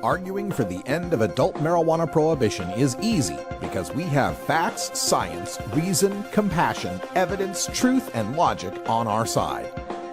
Arguing for the end of adult marijuana prohibition is easy because we have facts, science, reason, compassion, evidence, truth, and logic on our side.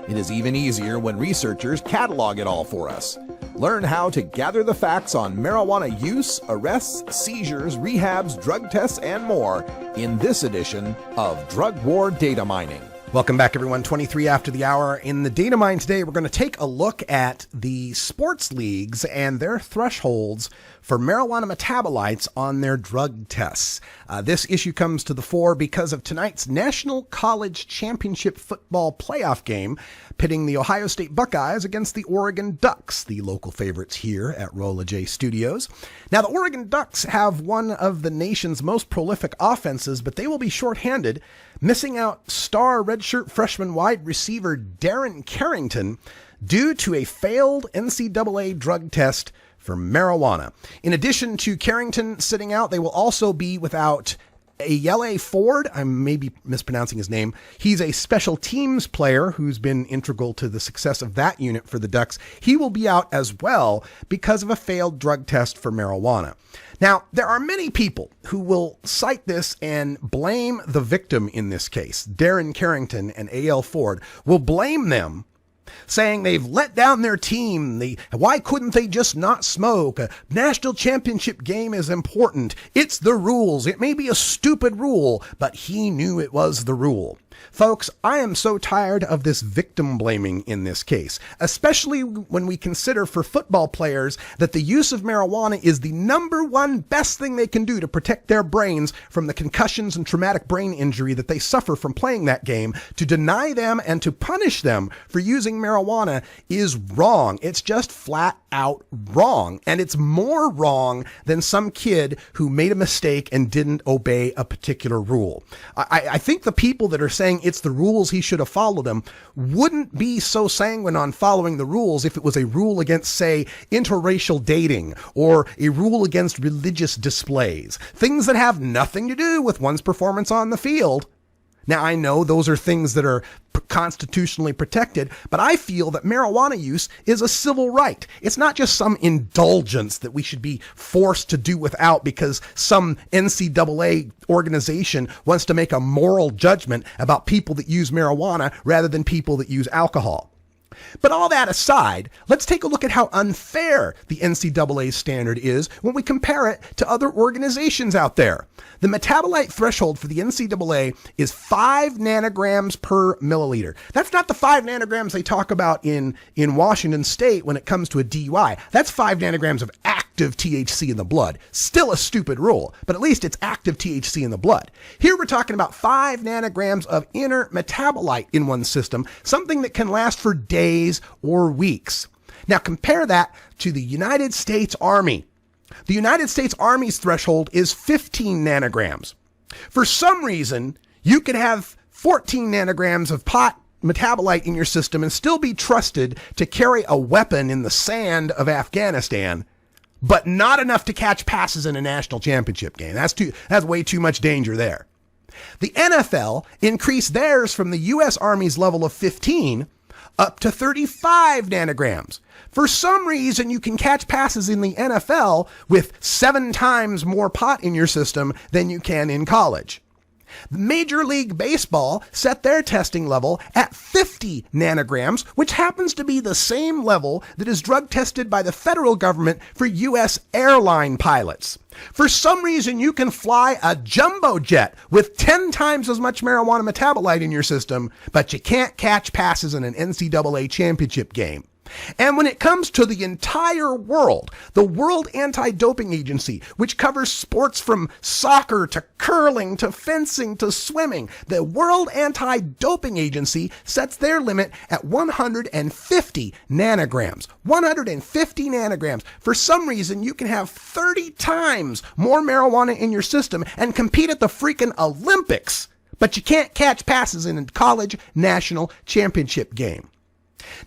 It is even easier when researchers catalog it all for us. Learn how to gather the facts on marijuana use, arrests, seizures, rehabs, drug tests, and more in this edition of Drug War Data Mining. Welcome back, everyone. 23 after the hour. In the Data Mine today, we're going to take a look at the sports leagues and their thresholds for marijuana metabolites on their drug tests. This issue comes to the fore because of tonight's National College Championship football playoff game pitting the Ohio State Buckeyes against the Oregon Ducks, the local favorites here at Rolla J Studios. Now, the Oregon Ducks have one of the nation's most prolific offenses, but they will be shorthanded, missing out star redshirt freshman wide receiver Darren Carrington due to a failed NCAA drug test for marijuana. In addition to Carrington sitting out, they will also be without Ayele Ford. I may be mispronouncing his name. He's a special teams player who's been integral to the success of that unit for the Ducks. He will be out as well because of a failed drug test for marijuana. Now, there are many people who will cite this and blame the victim in this case. Darren Carrington and Ayele Ford will blame them, saying they've let down their team. Why couldn't they just not smoke? A national championship game is important. It's the rules. It may be a stupid rule, but he knew it was the rule. Folks, I am so tired of this victim blaming in this case, especially when we consider for football players that the use of marijuana is the number one best thing they can do to protect their brains from the concussions and traumatic brain injury that they suffer from playing that game. To deny them and to punish them for using marijuana is wrong. It's just flat out wrong. And it's more wrong than some kid who made a mistake and didn't obey a particular rule. I think the people that are saying it's the rules, he should have followed them, wouldn't be so sanguine on following the rules if it was a rule against, say, interracial dating or a rule against religious displays, things that have nothing to do with one's performance on the field. Now, I know those are things that are constitutionally protected, but I feel that marijuana use is a civil right. It's not just some indulgence that we should be forced to do without because some NCAA organization wants to make a moral judgment about people that use marijuana rather than people that use alcohol. But all that aside, let's take a look at how unfair the NCAA standard is when we compare it to other organizations out there. The metabolite threshold for the NCAA is 5 nanograms per milliliter. That's not the 5 nanograms they talk about in Washington State when it comes to a DUI. That's 5 nanograms of active THC in the blood. Still a stupid rule, but at least it's active THC in the blood. Here we're talking about 5 nanograms of inert metabolite in one system, something that can last for days or weeks. Now compare that to the United States Army. The United States Army's threshold is 15 nanograms. For some reason, you could have 14 nanograms of pot metabolite in your system and still be trusted to carry a weapon in the sand of Afghanistan, but not enough to catch passes in a national championship game. That's way too much danger there. The NFL increased theirs from the U.S. Army's level of 15 up to 35 nanograms. For some reason, you can catch passes in the NFL with 7 times more pot in your system than you can in college. Major League Baseball set their testing level at 50 nanograms, which happens to be the same level that is drug tested by the federal government for U.S. airline pilots. For some reason, you can fly a jumbo jet with 10 times as much marijuana metabolite in your system, but you can't catch passes in an NCAA championship game. And when it comes to the entire world, the World Anti-Doping Agency, which covers sports from soccer to curling to fencing to swimming, the World Anti-Doping Agency sets their limit at 150 nanograms. 150 nanograms. For some reason, you can have 30 times more marijuana in your system and compete at the freaking Olympics, but you can't catch passes in a college national championship game.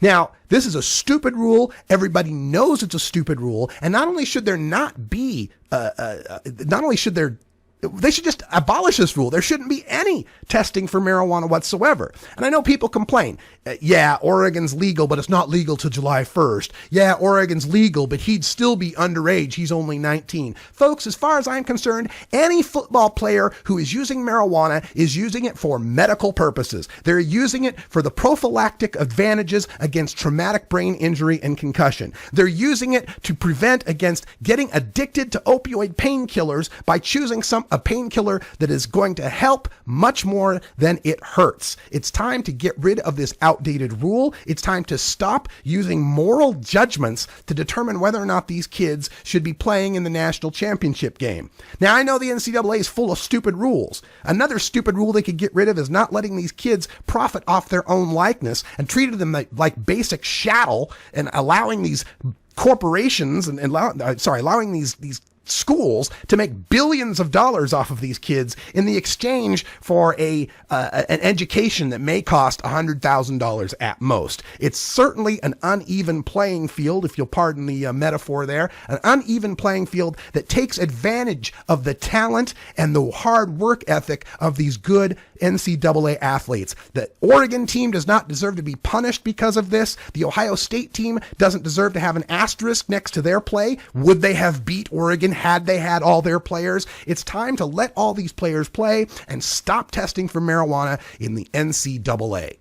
Now, this is a stupid rule. Everybody knows it's a stupid rule. And not only should there not be, not only should there They should just abolish this rule. There shouldn't be any testing for marijuana whatsoever. And I know people complain, yeah, Oregon's legal, but it's not legal till July 1st. Yeah, Oregon's legal, but he'd still be underage. He's only 19. Folks, as far as I'm concerned, any football player who is using marijuana is using it for medical purposes. They're using it for the prophylactic advantages against traumatic brain injury and concussion. They're using it to prevent against getting addicted to opioid painkillers by choosing a painkiller that is going to help much more than it hurts. It's time to get rid of this outdated rule. It's time to stop using moral judgments to determine whether or not these kids should be playing in the national championship game. Now, I know the NCAA is full of stupid rules. Another stupid rule they could get rid of is not letting these kids profit off their own likeness and treating them like basic chattel and allowing these corporations and allowing these schools to make billions of dollars off of these kids in the exchange for an education that may cost $100,000 at most. It's certainly an uneven playing field, if you'll pardon the metaphor there, an uneven playing field that takes advantage of the talent and the hard work ethic of these good NCAA athletes. The Oregon team does not deserve to be punished because of this. The Ohio State team doesn't deserve to have an asterisk next to their play. Would they have beat Oregon had they had all their players? It's time to let all these players play and stop testing for marijuana in the NCAA.